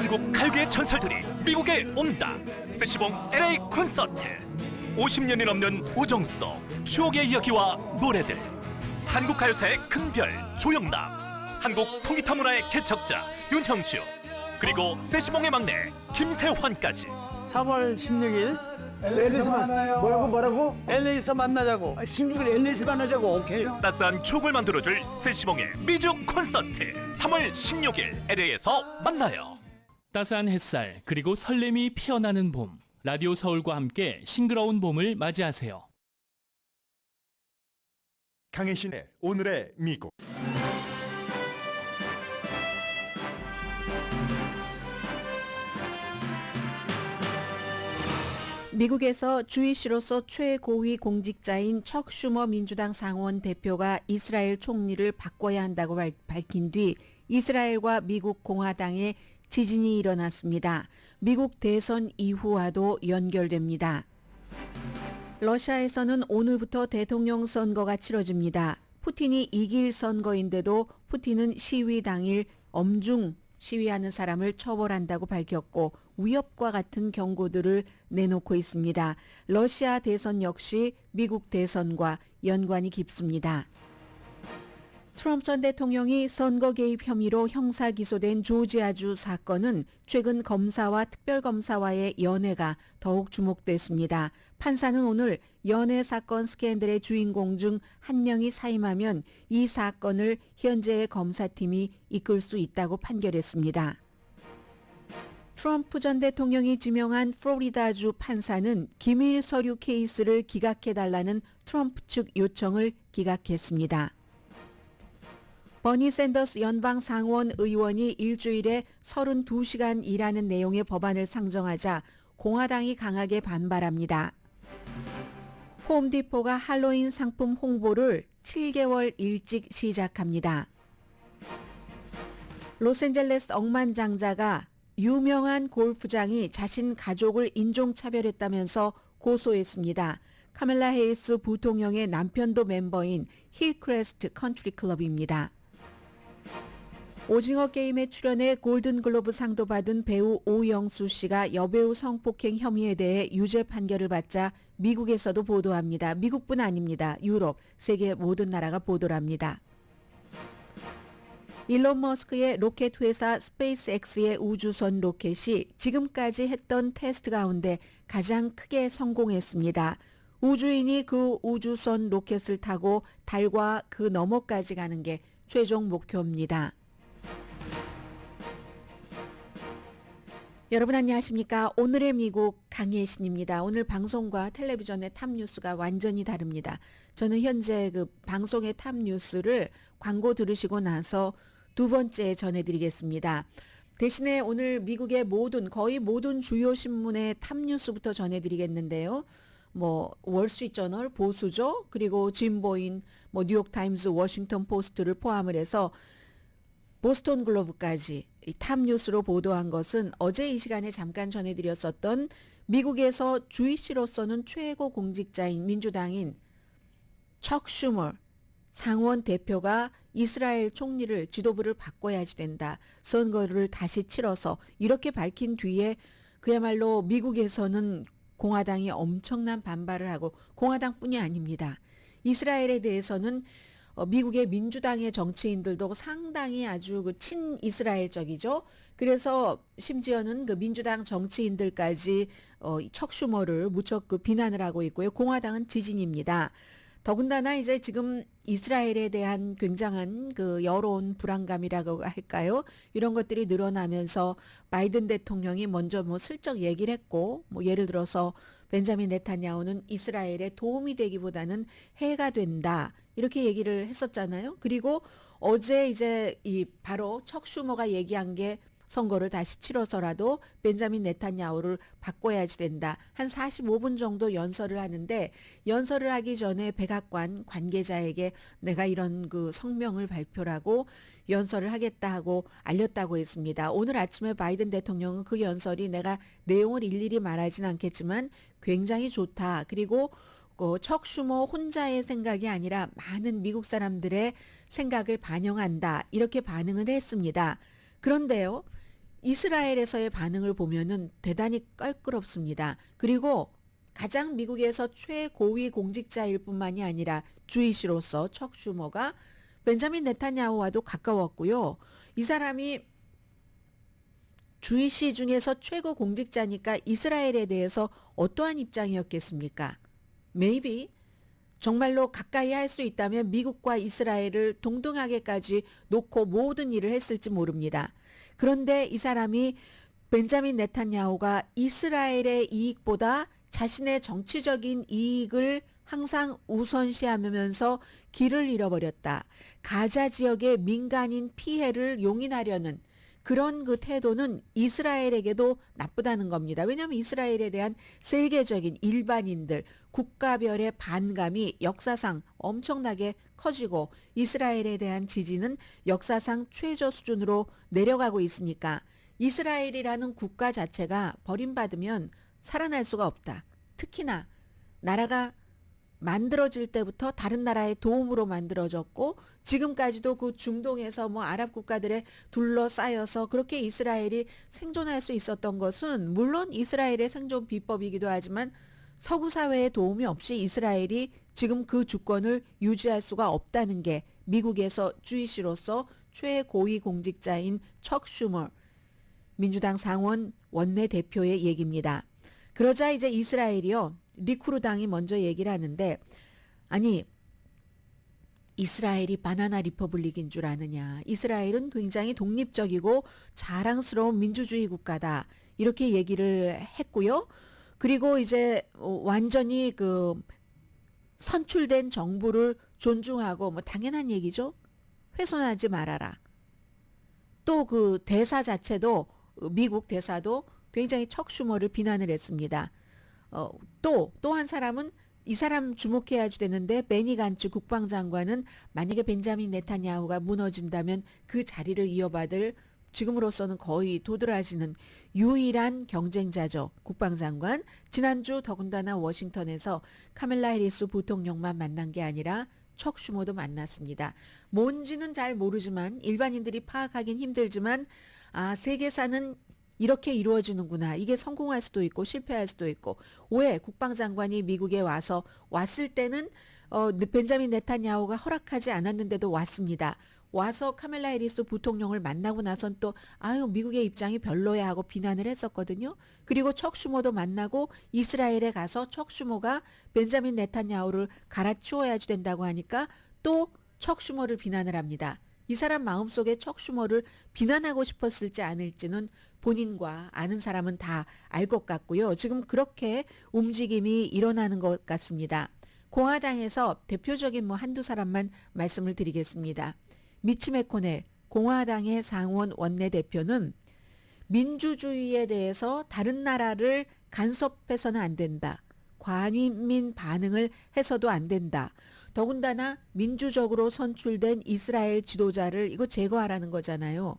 한국 가요계의 전설들이 미국에 온다. 세시봉 LA 콘서트. 50년이 넘는 우정 속 추억의 이야기와 노래들. 한국 가요사의 큰별 조영남, 한국 통기타 문화의 개척자 윤형주, 그리고 세시봉의 막내 김세환까지. 3월 16일 LA에서 만나요. 뭐라고? LA에서 만나자고. 16일 LA에서 만나자고. 오케이. 따스한 추억을 만들어줄 세시봉의 미주 콘서트. 3월 16일 LA에서 만나요. 따스한 햇살 그리고 설렘이 피어나는 봄. 라디오 서울과 함께 싱그러운 봄을 맞이하세요. 강혜신의 오늘의 미국. 미국에서 주이시로서 최고위 공직자인 척 슈머 민주당 상원 대표가 이스라엘 총리를 바꿔야 한다고 밝힌 뒤 이스라엘과 미국 공화당의 지진이 일어났습니다. 미국 대선 이후와도 연결됩니다. 러시아에서는 오늘부터 대통령 선거가 치러집니다. 푸틴이 이길 선거인데도 푸틴은 시위 당일 엄중 시위하는 사람을 처벌한다고 밝혔고 위협과 같은 경고들을 내놓고 있습니다. 러시아 대선 역시 미국 대선과 연관이 깊습니다. 트럼프 전 대통령이 선거 개입 혐의로 형사 기소된 조지아주 사건은 최근 검사와 특별검사와의 연애가 더욱 주목됐습니다. 판사는 오늘 연애 사건 스캔들의 주인공 중 한 명이 사임하면 이 사건을 현재의 검사팀이 이끌 수 있다고 판결했습니다. 트럼프 전 대통령이 지명한 플로리다주 판사는 기밀 서류 케이스를 기각해달라는 트럼프 측 요청을 기각했습니다. 버니 샌더스 연방 상원 의원이 일주일에 32시간 일하는 내용의 법안을 상정하자 공화당이 강하게 반발합니다. 홈디포가 할로윈 상품 홍보를 7개월 일찍 시작합니다. 로스앤젤레스 억만장자가 유명한 골프장이 자신 가족을 인종차별했다면서 고소했습니다. 카멜라 해리스 부통령의 남편도 멤버인 힐크레스트 컨트리 클럽입니다. 오징어 게임에 출연해 골든글로브 상도 받은 배우 오영수 씨가 여배우 성폭행 혐의에 대해 유죄 판결을 받자 미국에서도 보도합니다. 미국뿐 아닙니다. 유럽, 세계 모든 나라가 보도를 합니다. 일론 머스크의 로켓 회사 스페이스X의 우주선 로켓이 지금까지 했던 테스트 가운데 가장 크게 성공했습니다. 우주인이 그 우주선 로켓을 타고 달과 그 너머까지 가는 게 최종 목표입니다. 여러분 안녕하십니까? 오늘의 미국 강혜신입니다. 오늘 방송과 텔레비전의 탑뉴스가 완전히 다릅니다. 저는 현재 그 방송의 탑뉴스를 광고 들으시고 나서 두 번째 전해드리겠습니다. 대신에 오늘 미국의 거의 모든 주요 신문의 탑뉴스부터 전해드리겠는데요. 월스트리트저널 보수죠. 그리고 진보인 뉴욕타임스, 워싱턴 포스트를 포함을 해서 보스턴 글로브까지 이 탑뉴스로 보도한 것은 어제 이 시간에 잠깐 전해드렸었던 미국에서 주이시로서는 최고 공직자인 민주당인 척 슈머 상원 대표가 이스라엘 총리를 지도부를 바꿔야지 된다. 선거를 다시 치러서 이렇게 밝힌 뒤에 그야말로 미국에서는 공화당이 엄청난 반발을 하고 공화당뿐이 아닙니다. 이스라엘에 대해서는 미국의 민주당의 정치인들도 상당히 아주 친이스라엘적이죠. 그래서 심지어는 그 민주당 정치인들까지 척 슈머를 무척 비난을 하고 있고요. 공화당은 지진입니다. 더군다나 이제 지금 이스라엘에 대한 굉장한 그 여론 불안감이라고 할까요? 이런 것들이 늘어나면서 바이든 대통령이 먼저 슬쩍 얘기를 했고, 예를 들어서 벤자민 네타냐후는 이스라엘에 도움이 되기보다는 해가 된다. 이렇게 얘기를 했었잖아요. 그리고 어제 이제 바로 척 슈머가 얘기한 게 선거를 다시 치러서라도 벤자민 네타냐후를 바꿔야지 된다. 한 45분 정도 연설을 하는데 연설을 하기 전에 백악관 관계자에게 내가 이런 그 성명을 발표하고 연설을 하겠다 하고 알렸다고 했습니다. 오늘 아침에 바이든 대통령은 그 연설이 내가 내용을 일일이 말하진 않겠지만 굉장히 좋다. 그리고 척 슈머 혼자의 생각이 아니라 많은 미국 사람들의 생각을 반영한다. 이렇게 반응을 했습니다. 그런데요. 이스라엘에서의 반응을 보면은 대단히 껄끄럽습니다. 그리고 가장 미국에서 최고위 공직자일 뿐만이 아니라 주이시로서 척 슈머가 벤자민 네타냐후와도 가까웠고요. 이 사람이 주이시 중에서 최고 공직자니까 이스라엘에 대해서 어떠한 입장이었겠습니까? Maybe 정말로 가까이 할 수 있다면 미국과 이스라엘을 동등하게까지 놓고 모든 일을 했을지 모릅니다. 그런데 이 사람이 벤자민 네타냐후가 이스라엘의 이익보다 자신의 정치적인 이익을 항상 우선시하면서 길을 잃어버렸다. 가자 지역의 민간인 피해를 용인하려는 그런 그 태도는 이스라엘에게도 나쁘다는 겁니다. 왜냐하면 이스라엘에 대한 세계적인 일반인들, 국가별의 반감이 역사상 엄청나게 커지고 이스라엘에 대한 지지는 역사상 최저 수준으로 내려가고 있으니까 이스라엘이라는 국가 자체가 버림받으면 살아날 수가 없다. 특히나 나라가 만들어질 때부터 다른 나라의 도움으로 만들어졌고 지금까지도 그 중동에서 뭐 아랍 국가들에 둘러싸여서 그렇게 이스라엘이 생존할 수 있었던 것은 물론 이스라엘의 생존 비법이기도 하지만 서구 사회의 도움이 없이 이스라엘이 지금 그 주권을 유지할 수가 없다는 게 미국에서 주이시로서 최고위 공직자인 척 슈머 민주당 상원 원내대표의 얘기입니다. 그러자 이제 이스라엘이요. 리쿠르당이 먼저 얘기를 하는데 아니 이스라엘이 바나나 리퍼블릭인 줄 아느냐. 이스라엘은 굉장히 독립적이고 자랑스러운 민주주의 국가다. 이렇게 얘기를 했고요. 그리고 이제 완전히 그 선출된 정부를 존중하고 뭐 당연한 얘기죠. 훼손하지 말아라. 또 그 대사 자체도 미국 대사도 굉장히 척 슈머를 비난을 했습니다. 또 한 사람은 이 사람 주목해야 되는데 베니 간츠 국방장관은 만약에 벤자민 네타냐후가 무너진다면 그 자리를 이어받을 지금으로서는 거의 도드라지는 유일한 경쟁자죠. 국방장관. 지난주 더군다나 워싱턴에서 카멜라 해리스 부통령만 만난 게 아니라 척 슈머도 만났습니다. 뭔지는 잘 모르지만 일반인들이 파악하긴 힘들지만 세계사는 이렇게 이루어지는구나. 이게 성공할 수도 있고 실패할 수도 있고. 왜 국방장관이 미국에 왔을 때는 벤자민 네타냐후가 허락하지 않았는데도 왔습니다. 와서 카멜라 해리스 부통령을 만나고 나선 또 미국의 입장이 별로야 하고 비난을 했었거든요. 그리고 척 슈머도 만나고 이스라엘에 가서 척 슈머가 벤자민 네타냐후를 갈아치워야 된다고 하니까 또 척 슈머를 비난을 합니다. 이 사람 마음속에 척 슈머를 비난하고 싶었을지 아닐지는 본인과 아는 사람은 다 알 것 같고요. 지금 그렇게 움직임이 일어나는 것 같습니다. 공화당에서 대표적인 한두 사람만 말씀을 드리겠습니다. 미치 매코넬 공화당의 상원 원내대표는 민주주의에 대해서 다른 나라를 간섭해서는 안 된다. 과민 반응을 해서도 안 된다. 더군다나 민주적으로 선출된 이스라엘 지도자를 이거 제거하라는 거잖아요.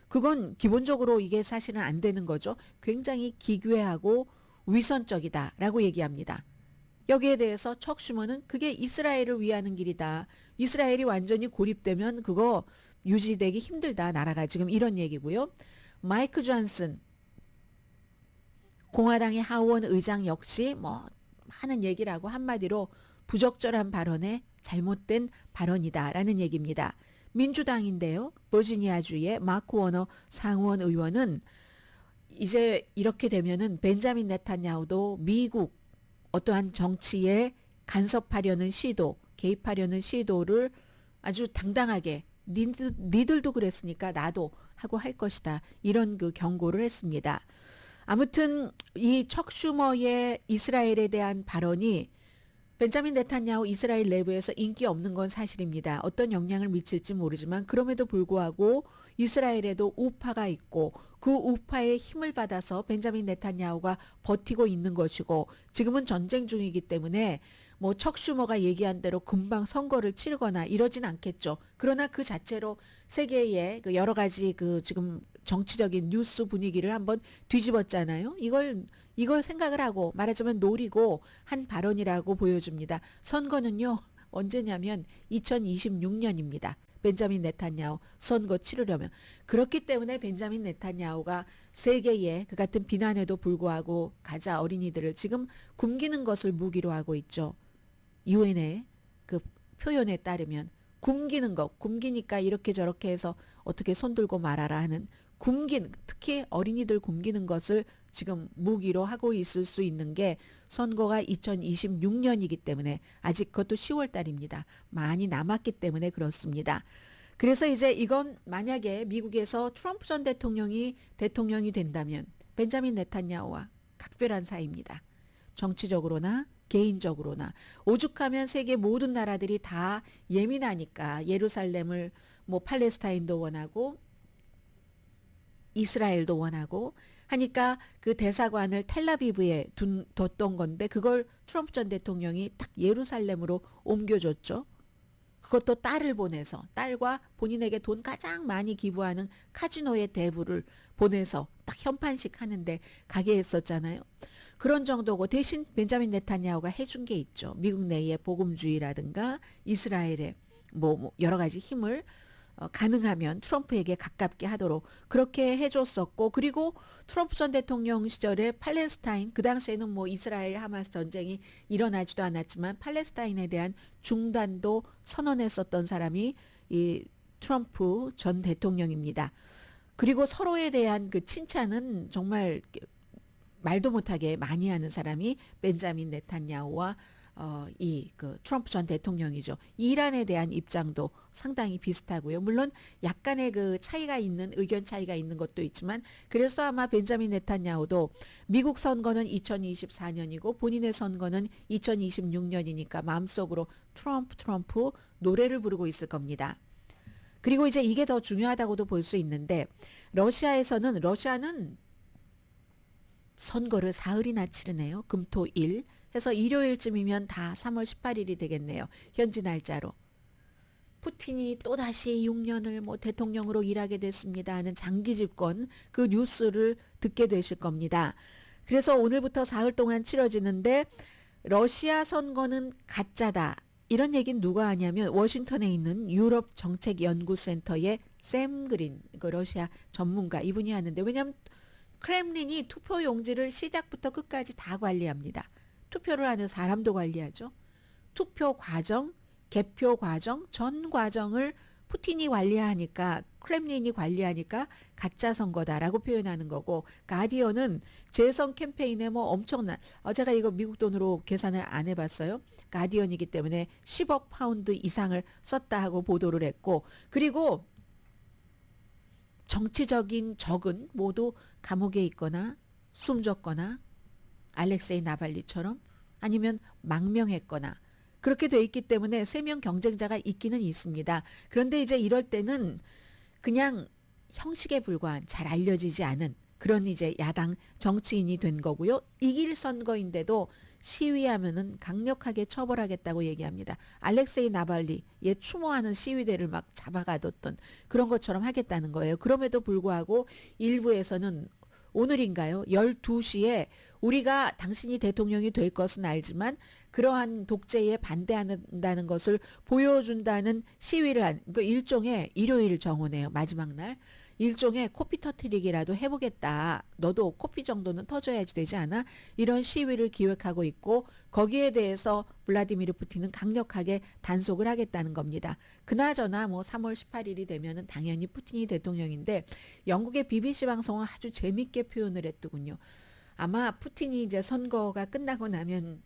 그건 기본적으로 이게 사실은 안 되는 거죠. 굉장히 기괴하고 위선적이다라고 얘기합니다. 여기에 대해서 척 슈머는 그게 이스라엘을 위하는 길이다. 이스라엘이 완전히 고립되면 그거 유지되기 힘들다. 나라가 지금 이런 얘기고요. 마이크 존슨 공화당의 하원 의장 역시 하는 얘기를 하고 한마디로 부적절한 발언에 잘못된 발언이다라는 얘기입니다. 민주당인데요. 버지니아주의 마크 워너 상원 의원은 이제 이렇게 되면은 벤자민 네타냐후도 미국 어떠한 정치에 간섭하려는 시도, 개입하려는 시도를 아주 당당하게 니들도 그랬으니까 나도 하고 할 것이다. 이런 그 경고를 했습니다. 아무튼 이 척 슈머의 이스라엘에 대한 발언이 벤자민 네타냐후 이스라엘 내부에서 인기 없는 건 사실입니다. 어떤 영향을 미칠지 모르지만 그럼에도 불구하고 이스라엘에도 우파가 있고 그 우파의 힘을 받아서 벤자민 네타냐후가 버티고 있는 것이고 지금은 전쟁 중이기 때문에 척 슈머가 얘기한 대로 금방 선거를 치르거나 이러진 않겠죠. 그러나 그 자체로 세계의 그 여러 가지 그 지금 정치적인 뉴스 분위기를 한번 뒤집었잖아요. 이걸 생각을 하고 말하자면 노리고 한 발언이라고 보여집니다. 선거는요. 언제냐면 2026년입니다. 벤자민 네탄야후 선거 치르려면. 그렇기 때문에 벤자민 네탄야후가 세계의 그 같은 비난에도 불구하고 가자 어린이들을 지금 굶기는 것을 무기로 하고 있죠. 유엔의 그 표현에 따르면 굶기는 것, 굶기니까 이렇게 저렇게 해서 어떻게 손들고 말아라 하는 특히 어린이들 굶기는 것을 지금 무기로 하고 있을 수 있는 게 선거가 2026년이기 때문에 아직 그것도 10월 달입니다. 많이 남았기 때문에 그렇습니다. 그래서 이제 이건 만약에 미국에서 트럼프 전 대통령이 된다면 벤자민 네탄야후와 각별한 사이입니다. 정치적으로나 개인적으로나 오죽하면 세계 모든 나라들이 다 예민하니까 예루살렘을 뭐 팔레스타인도 원하고 이스라엘도 원하고 하니까 그 대사관을 텔라비브에 뒀던 건데 그걸 트럼프 전 대통령이 딱 예루살렘으로 옮겨줬죠. 그것도 딸을 보내서 딸과 본인에게 돈 가장 많이 기부하는 카지노의 대부를 보내서 딱 현판식 하는데 가게 했었잖아요. 그런 정도고 대신 벤자민 네탄야후가 해준 게 있죠. 미국 내의 복음주의라든가 이스라엘의 뭐 여러 가지 힘을 가능하면 트럼프에게 가깝게 하도록 그렇게 해줬었고 그리고 트럼프 전 대통령 시절에 팔레스타인 그 당시에는 뭐 이스라엘 하마스 전쟁이 일어나지도 않았지만 팔레스타인에 대한 중단도 선언했었던 사람이 이 트럼프 전 대통령입니다. 그리고 서로에 대한 그 칭찬은 정말 말도 못하게 많이 하는 사람이 벤자민 네탄야후와 그 트럼프 전 대통령이죠. 이란에 대한 입장도 상당히 비슷하고요. 물론 약간의 그 의견 차이가 있는 것도 있지만 그래서 아마 벤자민 네탄야후도 미국 선거는 2024년이고 본인의 선거는 2026년이니까 마음속으로 트럼프 노래를 부르고 있을 겁니다. 그리고 이제 이게 더 중요하다고도 볼 수 있는데 러시아는 선거를 사흘이나 치르네요. 금토일 해서 일요일쯤이면 다 3월 18일이 되겠네요. 현지 날짜로. 푸틴이 또다시 6년을 뭐 대통령으로 일하게 됐습니다 하는 장기 집권 그 뉴스를 듣게 되실 겁니다. 그래서 오늘부터 사흘 동안 치러지는데 러시아 선거는 가짜다. 이런 얘기는 누가 하냐면 워싱턴에 있는 유럽 정책연구센터의 샘 그린 그 러시아 전문가 이분이 하는데 왜냐하면 크렘린이 투표 용지를 시작부터 끝까지 다 관리합니다. 투표를 하는 사람도 관리하죠. 투표 과정, 개표 과정, 전 과정을 푸틴이 관리하니까 크렘린이 관리하니까 가짜 선거다라고 표현하는 거고 가디언은 재선 캠페인에 뭐 엄청난 제가 이거 미국 돈으로 계산을 안 해봤어요. 가디언이기 때문에 10억 파운드 이상을 썼다 하고 보도를 했고 그리고 정치적인 적은 모두 감옥에 있거나 숨졌거나 알렉세이 나발리처럼 아니면 망명했거나 그렇게 돼 있기 때문에 3명 경쟁자가 있기는 있습니다. 그런데 이제 이럴 때는 그냥 형식에 불과한 잘 알려지지 않은 그런 이제 야당 정치인이 된 거고요. 이길 선거인데도 시위하면은 강력하게 처벌하겠다고 얘기합니다. 알렉세이 나발리 얘 추모하는 시위대를 막 잡아가뒀던 그런 것처럼 하겠다는 거예요. 그럼에도 불구하고 일부에서는 오늘인가요? 12시에 우리가 당신이 대통령이 될 것은 알지만 그러한 독재에 반대한다는 것을 보여준다는 시위를 한 그 일종의 일요일 정오네요. 마지막 날. 일종의 코피 터트리기라도 해보겠다. 너도 코피 정도는 터져야지 되지 않아? 이런 시위를 기획하고 있고 거기에 대해서 블라디미르 푸틴은 강력하게 단속을 하겠다는 겁니다. 그나저나 뭐 3월 18일이 되면은 당연히 푸틴이 대통령인데 영국의 BBC 방송은 아주 재밌게 표현을 했더군요. 아마 푸틴이 이제 선거가 끝나고 나면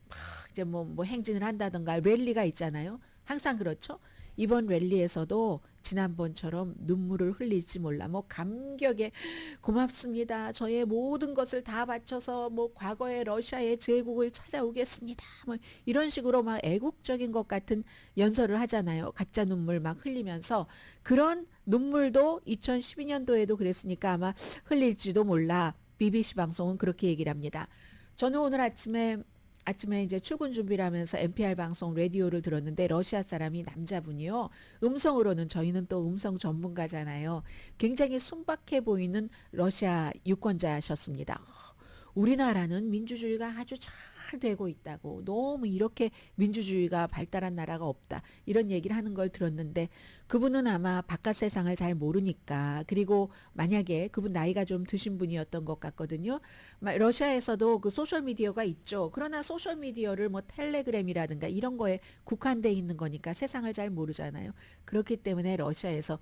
이제 뭐 행진을 한다던가 랠리가 있잖아요. 항상 그렇죠. 이번 랠리에서도 지난번처럼 눈물을 흘릴지 몰라. 뭐 감격에 고맙습니다. 저의 모든 것을 다 바쳐서 뭐 과거의 러시아의 제국을 찾아오겠습니다. 뭐 이런 식으로 막 애국적인 것 같은 연설을 하잖아요. 가짜 눈물 막 흘리면서 그런 눈물도 2012년도에도 그랬으니까 아마 흘릴지도 몰라. BBC 방송은 그렇게 얘기를 합니다. 저는 오늘 아침에 이제 출근 준비를 하면서 NPR 방송 라디오를 들었는데 러시아 사람이 남자분이요. 음성으로는 저희는 또 음성 전문가잖아요. 굉장히 순박해 보이는 러시아 유권자셨습니다. 우리나라는 민주주의가 아주 잘 되고 있다고, 너무 이렇게 민주주의가 발달한 나라가 없다, 이런 얘기를 하는 걸 들었는데, 그분은 아마 바깥 세상을 잘 모르니까, 그리고 만약에 그분 나이가 좀 드신 분이었던 것 같거든요. 러시아에서도 그 소셜미디어가 있죠. 그러나 소셜미디어를 뭐 텔레그램이라든가 이런 거에 국한돼 있는 거니까 세상을 잘 모르잖아요. 그렇기 때문에 러시아에서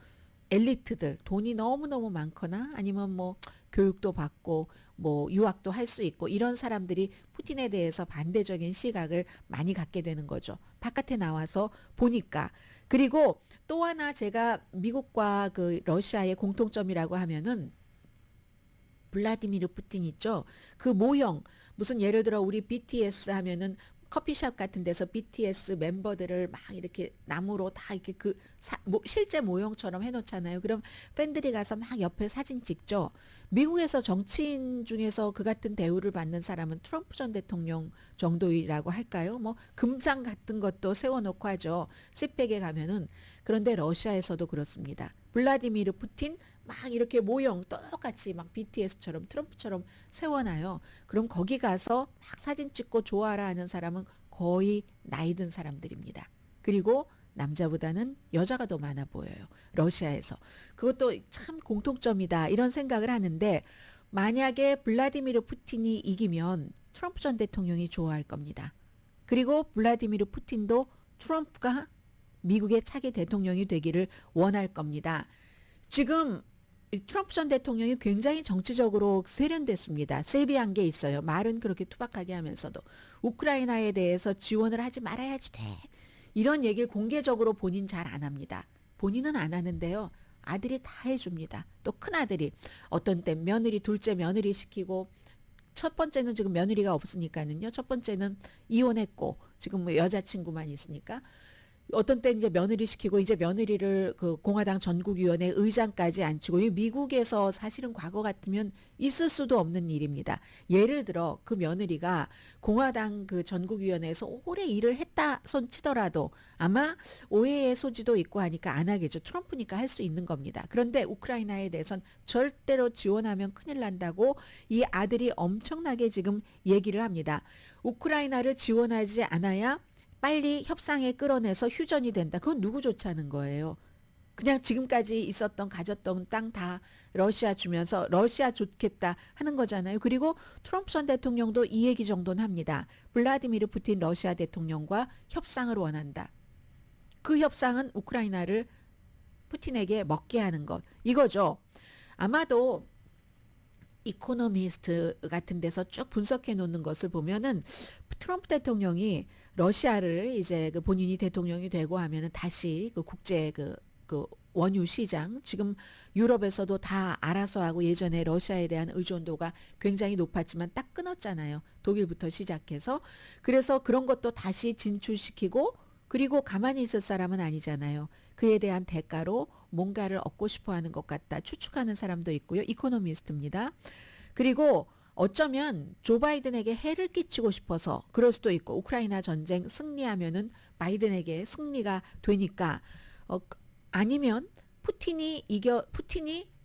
엘리트들, 돈이 너무너무 많거나 아니면 뭐 교육도 받고 뭐 유학도 할 수 있고 이런 사람들이 푸틴에 대해서 반대적인 시각을 많이 갖게 되는 거죠. 바깥에 나와서 보니까. 그리고 또 하나 제가 미국과 그 러시아의 공통점이라고 하면은 블라디미르 푸틴 있죠. 그 모형, 무슨 예를 들어 우리 BTS 하면은 커피숍 같은 데서 BTS 멤버들을 막 이렇게 나무로 다 이렇게 실제 모형처럼 해놓잖아요. 그럼 팬들이 가서 막 옆에 사진 찍죠. 미국에서 정치인 중에서 그 같은 대우를 받는 사람은 트럼프 전 대통령 정도이라고 할까요? 뭐 금상 같은 것도 세워놓고 하죠. 스펙에 가면은. 그런데 러시아에서도 그렇습니다. 블라디미르 푸틴 막 이렇게 모형 똑같이 막 BTS처럼 트럼프처럼 세워놔요. 그럼 거기 가서 막 사진 찍고 좋아라 하는 사람은 거의 나이 든 사람들입니다. 그리고 남자보다는 여자가 더 많아 보여요. 러시아에서. 그것도 참 공통점이다, 이런 생각을 하는데, 만약에 블라디미르 푸틴이 이기면 트럼프 전 대통령이 좋아할 겁니다. 그리고 블라디미르 푸틴도 트럼프가 미국의 차기 대통령이 되기를 원할 겁니다. 지금 트럼프 전 대통령이 굉장히 정치적으로 세련됐습니다. 세비한 게 있어요. 말은 그렇게 투박하게 하면서도 우크라이나에 대해서 지원을 하지 말아야지 돼, 이런 얘기를 공개적으로 본인 잘 안 합니다. 본인은 안 하는데요, 아들이 다 해줍니다. 또 큰아들이 어떤 때 며느리, 둘째 며느리 시키고, 첫 번째는 지금 며느리가 없으니까는요, 첫 번째는 이혼했고 지금 뭐 여자친구만 있으니까, 어떤 때 이제 며느리 시키고 이제 며느리를 그 공화당 전국위원회 의장까지 앉히고, 이 미국에서 사실은 과거 같으면 있을 수도 없는 일입니다. 예를 들어 그 며느리가 공화당 그 전국위원회에서 오래 일을 했다 손 치더라도 아마 오해의 소지도 있고 하니까 안 하겠죠. 트럼프니까 할 수 있는 겁니다. 그런데 우크라이나에 대해선 절대로 지원하면 큰일 난다고 이 아들이 엄청나게 지금 얘기를 합니다. 우크라이나를 지원하지 않아야 빨리 협상에 끌어내서 휴전이 된다. 그건 누구 좋자는 거예요. 그냥 지금까지 있었던 가졌던 땅 다 러시아 주면서 러시아 좋겠다 하는 거잖아요. 그리고 트럼프 전 대통령도 이 얘기 정도는 합니다. 블라디미르 푸틴 러시아 대통령과 협상을 원한다. 그 협상은 우크라이나를 푸틴에게 먹게 하는 것, 이거죠. 아마도 이코노미스트 같은 데서 쭉 분석해 놓는 것을 보면은 트럼프 대통령이 러시아를 이제 그 본인이 대통령이 되고 하면은 다시 그 국제 그 원유 시장, 지금 유럽에서도 다 알아서 하고, 예전에 러시아에 대한 의존도가 굉장히 높았지만 딱 끊었잖아요. 독일부터 시작해서. 그래서 그런 것도 다시 진출시키고, 그리고 가만히 있을 사람은 아니잖아요. 그에 대한 대가로 뭔가를 얻고 싶어 하는 것 같다 추측하는 사람도 있고요. 이코노미스트입니다. 그리고 어쩌면 조 바이든에게 해를 끼치고 싶어서 그럴 수도 있고, 우크라이나 전쟁 승리하면은 바이든에게 승리가 되니까, 아니면 푸틴이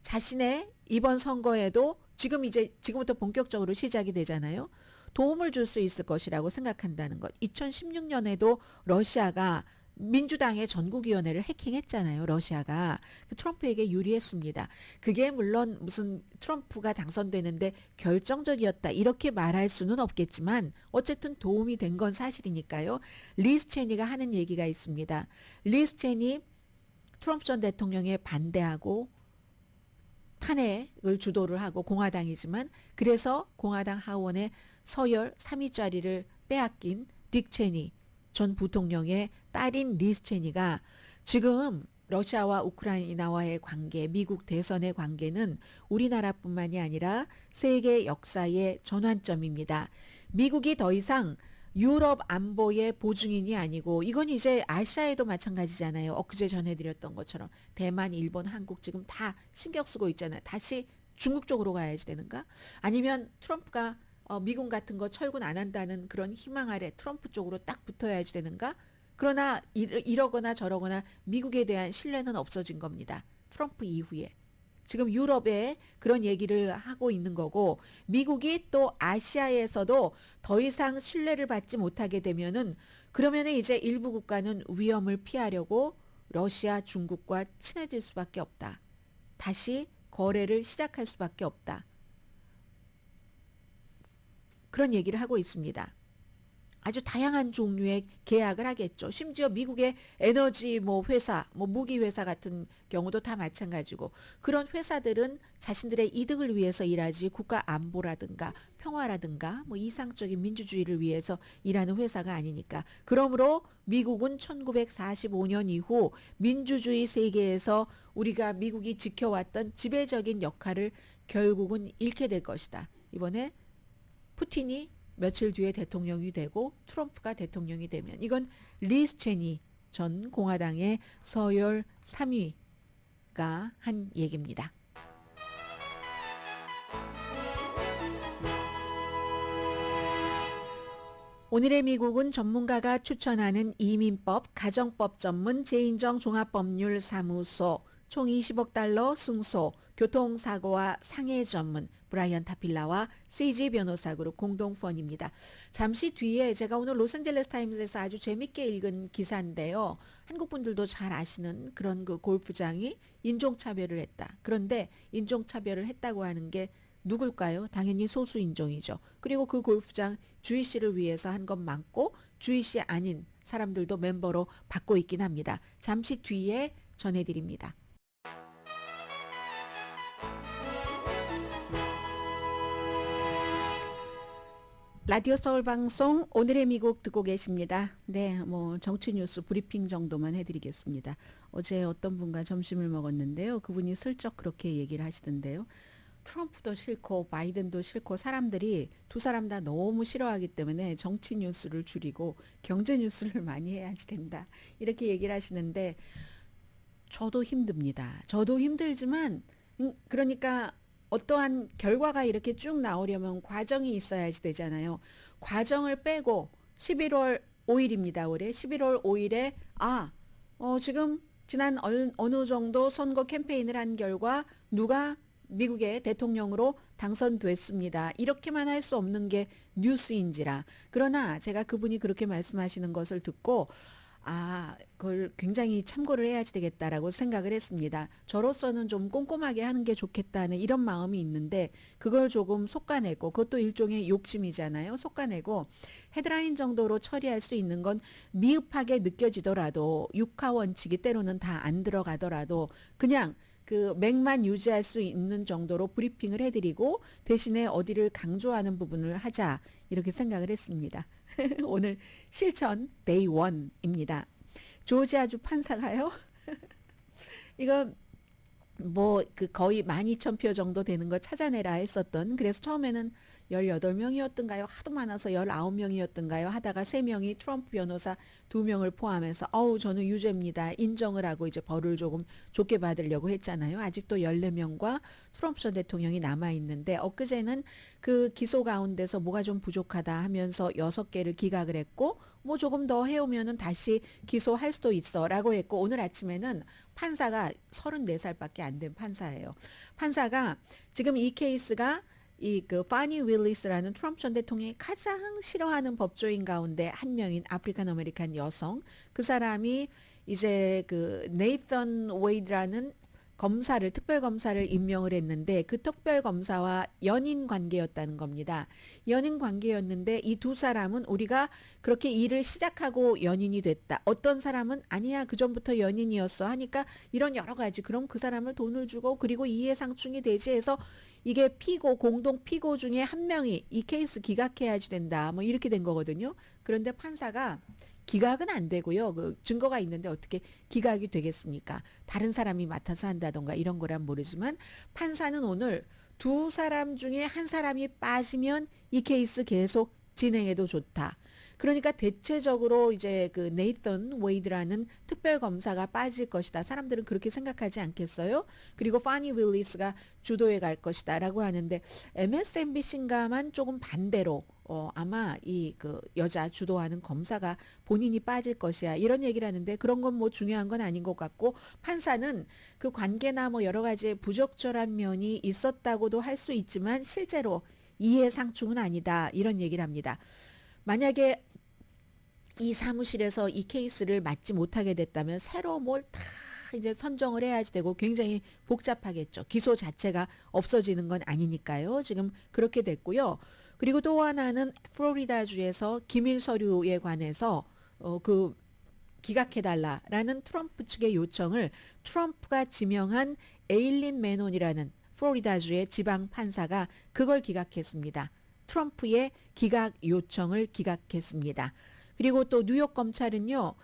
자신의 이번 선거에도 지금부터 본격적으로 시작이 되잖아요. 도움을 줄 수 있을 것이라고 생각한다는 것. 2016년에도 러시아가 민주당의 전국위원회를 해킹했잖아요. 러시아가. 트럼프에게 유리했습니다. 그게 물론 무슨 트럼프가 당선되는데 결정적이었다 이렇게 말할 수는 없겠지만 어쨌든 도움이 된 건 사실이니까요. 리스 체니가 하는 얘기가 있습니다. 리스 체니 트럼프 전 대통령에 반대하고 탄핵을 주도를 하고, 공화당이지만 그래서 공화당 하원의 서열 3위 자리를 빼앗긴 딕 체니 전 부통령의 딸인 리스 체니가 지금 러시아와 우크라이나와의 관계, 미국 대선의 관계는 우리나라뿐만이 아니라 세계 역사의 전환점입니다. 미국이 더 이상 유럽 안보의 보증인이 아니고, 이건 이제 아시아에도 마찬가지잖아요. 엊그제 전해드렸던 것처럼 대만, 일본, 한국 지금 다 신경 쓰고 있잖아요. 다시 중국 쪽으로 가야지 되는가? 아니면 트럼프가 미군 같은 거 철군 안 한다는 그런 희망 아래 트럼프 쪽으로 딱 붙어야지 되는가? 그러나 이러거나 저러거나 미국에 대한 신뢰는 없어진 겁니다. 트럼프 이후에. 지금 유럽에 그런 얘기를 하고 있는 거고 미국이 또 아시아에서도 더 이상 신뢰를 받지 못하게 되면은 그러면은 이제 일부 국가는 위험을 피하려고 러시아, 중국과 친해질 수밖에 없다. 다시 거래를 시작할 수밖에 없다. 그런 얘기를 하고 있습니다. 아주 다양한 종류의 계약을 하겠죠. 심지어 미국의 에너지 회사, 무기 회사 같은 경우도 다 마찬가지고 그런 회사들은 자신들의 이득을 위해서 일하지 국가 안보라든가 평화라든가 이상적인 민주주의를 위해서 일하는 회사가 아니니까. 그러므로 미국은 1945년 이후 민주주의 세계에서 우리가 미국이 지켜왔던 지배적인 역할을 결국은 잃게 될 것이다. 이번에 푸틴이 며칠 뒤에 대통령이 되고 트럼프가 대통령이 되면 이건 리스 체니 전 공화당의 서열 3위가 한 얘기입니다. 오늘의 미국은 전문가가 추천하는 이민법, 가정법 전문 재인정 종합법률사무소, 총 20억 달러 승소, 교통사고와 상해 전문 브라이언 타필라와 CG 변호사그룹 공동펀입니다. 잠시 뒤에 제가 오늘 로스앤젤레스 타임즈에서 아주 재밌게 읽은 기사인데요. 한국 분들도 잘 아시는 그런 그 골프장이 인종차별을 했다. 그런데 인종차별을 했다고 하는 게 누굴까요? 당연히 소수인종이죠. 그리고 그 골프장 주희 씨를 위해서 한 건 많고 주희 씨 아닌 사람들도 멤버로 받고 있긴 합니다. 잠시 뒤에 전해드립니다. 라디오 서울 방송 오늘의 미국 듣고 계십니다. 네, 정치 뉴스 브리핑 정도만 해드리겠습니다. 어제 어떤 분과 점심을 먹었는데요. 그분이 슬쩍 그렇게 얘기를 하시던데요. 트럼프도 싫고 바이든도 싫고 사람들이 두 사람 다 너무 싫어하기 때문에 정치 뉴스를 줄이고 경제 뉴스를 많이 해야지 된다. 이렇게 얘기를 하시는데 저도 힘듭니다. 저도 힘들지만 그러니까 어떠한 결과가 이렇게 쭉 나오려면 과정이 있어야지 되잖아요. 과정을 빼고 11월 5일입니다. 올해 11월 5일에 지금 지난 어느 정도 선거 캠페인을 한 결과 누가 미국의 대통령으로 당선됐습니다. 이렇게만 할 수 없는 게 뉴스인지라. 그러나 제가 그분이 그렇게 말씀하시는 것을 듣고 그걸 굉장히 참고를 해야지 되겠다라고 생각을 했습니다. 저로서는 좀 꼼꼼하게 하는 게 좋겠다는 이런 마음이 있는데 그걸 조금 솎아내고 그것도 일종의 욕심이잖아요. 솎아내고 헤드라인 정도로 처리할 수 있는 건 미흡하게 느껴지더라도 육하 원칙이 때로는 다 안 들어가더라도 그냥 그 맥만 유지할 수 있는 정도로 브리핑을 해드리고 대신에 어디를 강조하는 부분을 하자 이렇게 생각을 했습니다. 오늘 실천 데이 1입니다. 조지아주 판사가요. 이거 거의 12,000표 정도 되는 거 찾아내라 했었던 그래서 처음에는 18명이었던가요? 하도 많아서 19명이었던가요? 하다가 3명이 트럼프 변호사 2명을 포함해서 저는 유죄입니다. 인정을 하고 이제 벌을 조금 좋게 받으려고 했잖아요. 아직도 14명과 트럼프 전 대통령이 남아있는데 엊그제는 그 기소 가운데서 뭐가 좀 부족하다 하면서 6개를 기각을 했고 조금 더 해오면은 다시 기소할 수도 있어 라고 했고 오늘 아침에는 판사가 34살밖에 안 된 판사예요. 판사가 지금 이 케이스가 파니 윌리스라는 트럼프 전 대통령이 가장 싫어하는 법조인 가운데 한 명인 아프리칸 아메리칸 여성 그 사람이 이제 네이선 웨이드라는 특별검사를 임명을 했는데 그 특별검사와 연인 관계였다는 겁니다. 연인 관계였는데 이 두 사람은 우리가 그렇게 일을 시작하고 연인이 됐다. 어떤 사람은 아니야 그전부터 연인이었어 하니까 이런 여러 가지 그럼 그 사람을 돈을 주고 그리고 이해상충이 되지 해서 이게 공동 피고 중에 한 명이 이 케이스 기각해야지 된다. 이렇게 된 거거든요. 그런데 판사가 기각은 안 되고요. 증거가 있는데 어떻게 기각이 되겠습니까? 다른 사람이 맡아서 한다던가 이런 거란 모르지만 판사는 오늘 두 사람 중에 한 사람이 빠지면 이 케이스 계속 진행해도 좋다. 그러니까 대체적으로 이제 그 네이선 웨이드라는 특별 검사가 빠질 것이다. 사람들은 그렇게 생각하지 않겠어요? 그리고 파니 윌리스가 주도해 갈 것이다라고 하는데 MSNBC인가만 조금 반대로 아마 이 그 여자 주도하는 검사가 본인이 빠질 것이야 이런 얘기를 하는데 그런 건 뭐 중요한 건 아닌 것 같고 판사는 그 관계나 뭐 여러 가지 부적절한 면이 있었다고도 할 수 있지만 실제로 이해상충은 아니다 이런 얘기를 합니다. 만약에 이 사무실에서 이 케이스를 맡지 못하게 됐다면 새로 뭘 다 이제 선정을 해야지 되고 굉장히 복잡하겠죠. 기소 자체가 없어지는 건 아니니까요. 지금 그렇게 됐고요. 그리고 또 하나는 플로리다주에서 기밀 서류에 관해서 그 기각해달라라는 트럼프 측의 요청을 트럼프가 지명한 에일린 매논이라는 플로리다주의 지방 판사가 그걸 기각했습니다. 트럼프의 기각 요청을 기각했습니다. 그리고 또 뉴욕 검찰은요.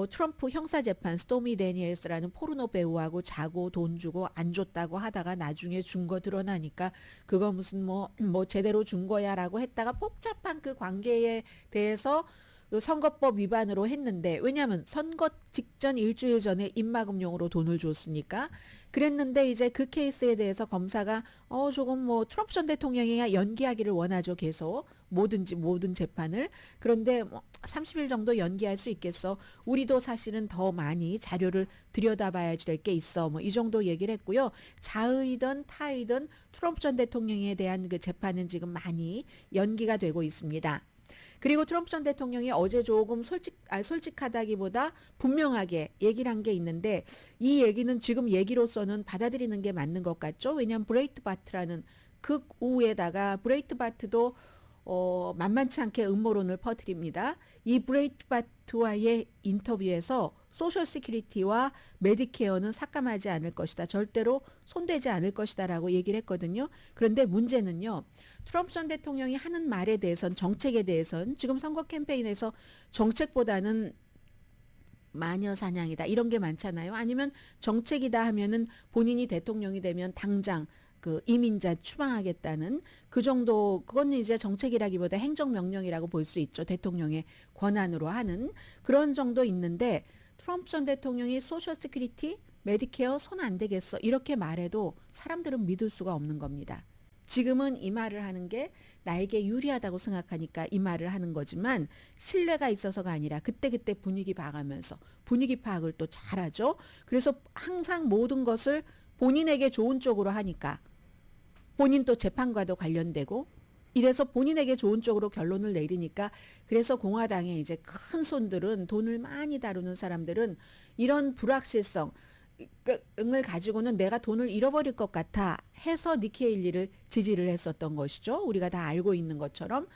트럼프 형사재판 스토미 데니엘스라는 포르노 배우하고 자고 돈 주고 안 줬다고 하다가 나중에 준 거 드러나니까 그거 무슨 뭐 제대로 준 거야라고 했다가 복잡한 그 관계에 대해서 그 선거법 위반으로 했는데 왜냐하면 선거 직전 일주일 전에 입막음용으로 돈을 줬으니까 그랬는데 이제 그 케이스에 대해서 검사가 조금 뭐 트럼프 전 대통령이 연기하기를 원하죠. 계속 모든 재판을. 그런데 뭐 30일 정도 연기할 수 있겠어. 우리도 사실은 더 많이 자료를 들여다봐야지 될 게 있어. 뭐 이 정도 얘기를 했고요. 자의든 타의든 트럼프 전 대통령에 대한 그 재판은 지금 많이 연기가 되고 있습니다. 그리고 트럼프 전 대통령이 어제 조금 솔직하다기보다 분명하게 얘기를 한 게 있는데 이 얘기는 지금 얘기로서는 받아들이는 게 맞는 것 같죠. 왜냐하면 브레이트바트라는 극우에다가 브레이트바트도 만만치 않게 음모론을 퍼뜨립니다. 이 브레이트바트와의 인터뷰에서 소셜 시큐리티와 메디케어는 삭감하지 않을 것이다. 절대로 손대지 않을 것이다 라고 얘기를 했거든요. 그런데 문제는요. 트럼프 전 대통령이 하는 말에 대해선 정책에 대해선 지금 선거 캠페인에서 정책보다는 마녀 사냥이다 이런 게 많잖아요. 아니면 정책이다 하면은 본인이 대통령이 되면 당장 그 이민자 추방하겠다는 그 정도 그건 이제 정책이라기보다 행정명령이라고 볼 수 있죠. 대통령의 권한으로 하는 그런 정도 있는데 트럼프 전 대통령이 소셜 시큐리티, 메디케어 손 안 대겠어 이렇게 말해도 사람들은 믿을 수가 없는 겁니다. 지금은 이 말을 하는 게 나에게 유리하다고 생각하니까 이 말을 하는 거지만 신뢰가 있어서가 아니라 그때그때 분위기 봐가면서 분위기 파악을 또 잘하죠. 그래서 항상 모든 것을 본인에게 좋은 쪽으로 하니까 본인 또 재판과도 관련되고 이래서 본인에게 좋은 쪽으로 결론을 내리니까 그래서 공화당의 이제 큰 손들은 돈을 많이 다루는 사람들은 이런 불확실성 을 가지고는 내가 돈을 잃어버릴 것 같아 해서 니키 헤일리를 지지를 했었던 것이죠. 우리가 다 알고 있는 것처럼.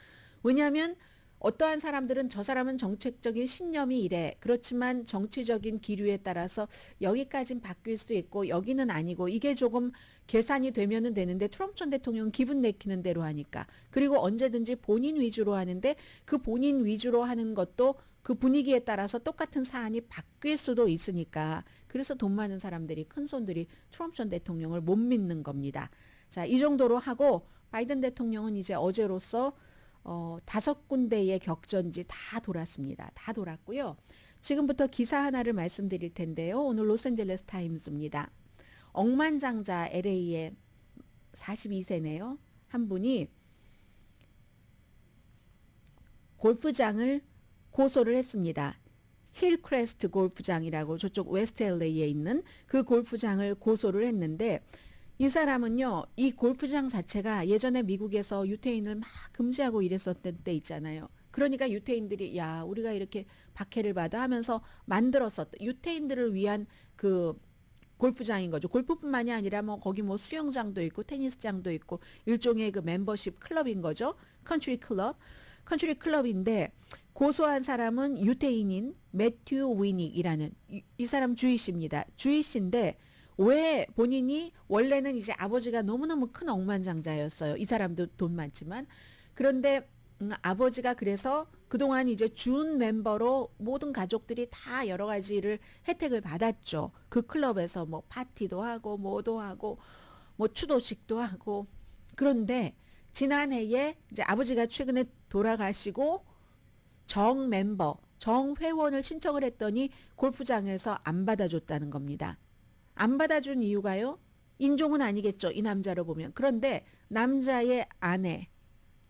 왜냐하면 어떠한 사람들은 저 사람은 정책적인 신념이 이래. 그렇지만 정치적인 기류에 따라서 여기까진 바뀔 수 있고 여기는 아니고 이게 조금 계산이 되면은 되는데 트럼프 전 대통령은 기분 내키는 대로 하니까. 그리고 언제든지 본인 위주로 하는데 그 본인 위주로 하는 것도 그 분위기에 따라서 똑같은 사안이 바뀔 수도 있으니까 그래서 돈 많은 사람들이 큰 손들이 트럼프 전 대통령을 못 믿는 겁니다. 자, 이 정도로 하고 바이든 대통령은 이제 어제로서 5군데의 격전지 다 돌았습니다. 다 돌았고요. 지금부터 기사 하나를 말씀드릴 텐데요. 오늘 로스앤젤레스 타임즈입니다. 억만장자 LA의 42세네요. 한 분이 골프장을 고소를 했습니다. 힐크레스트 골프장이라고 저쪽 웨스트 LA에 있는 그 골프장을 고소를 했는데 이 사람은요. 이 골프장 자체가 예전에 미국에서 유태인을 막 금지하고 이랬었던 때 있잖아요. 그러니까 유태인들이 야 우리가 이렇게 박해를 받아 하면서 만들었었던 유태인들을 위한 그 골프장인 거죠. 골프뿐만이 아니라 뭐 거기 뭐 수영장도 있고 테니스장도 있고 일종의 그 멤버십 클럽인 거죠. 컨트리 클럽인데 고소한 사람은 유태인인 매튜 위닉이라는 이 사람 주이시입니다. 주이시인데 왜 본인이 원래는 이제 아버지가 너무너무 큰 억만장자였어요. 이 사람도 돈 많지만 그런데 아버지가 그래서 그동안 이제 준 멤버로 모든 가족들이 다 여러 가지를 혜택을 받았죠. 그 클럽에서 뭐 파티도 하고 뭐도 하고 뭐 추도식도 하고 그런데 지난해에 이제 아버지가 최근에 돌아가시고 정 멤버, 정 회원을 신청을 했더니 골프장에서 안 받아줬다는 겁니다. 안 받아준 이유가요? 인종은 아니겠죠. 이 남자로 보면. 그런데 남자의 아내,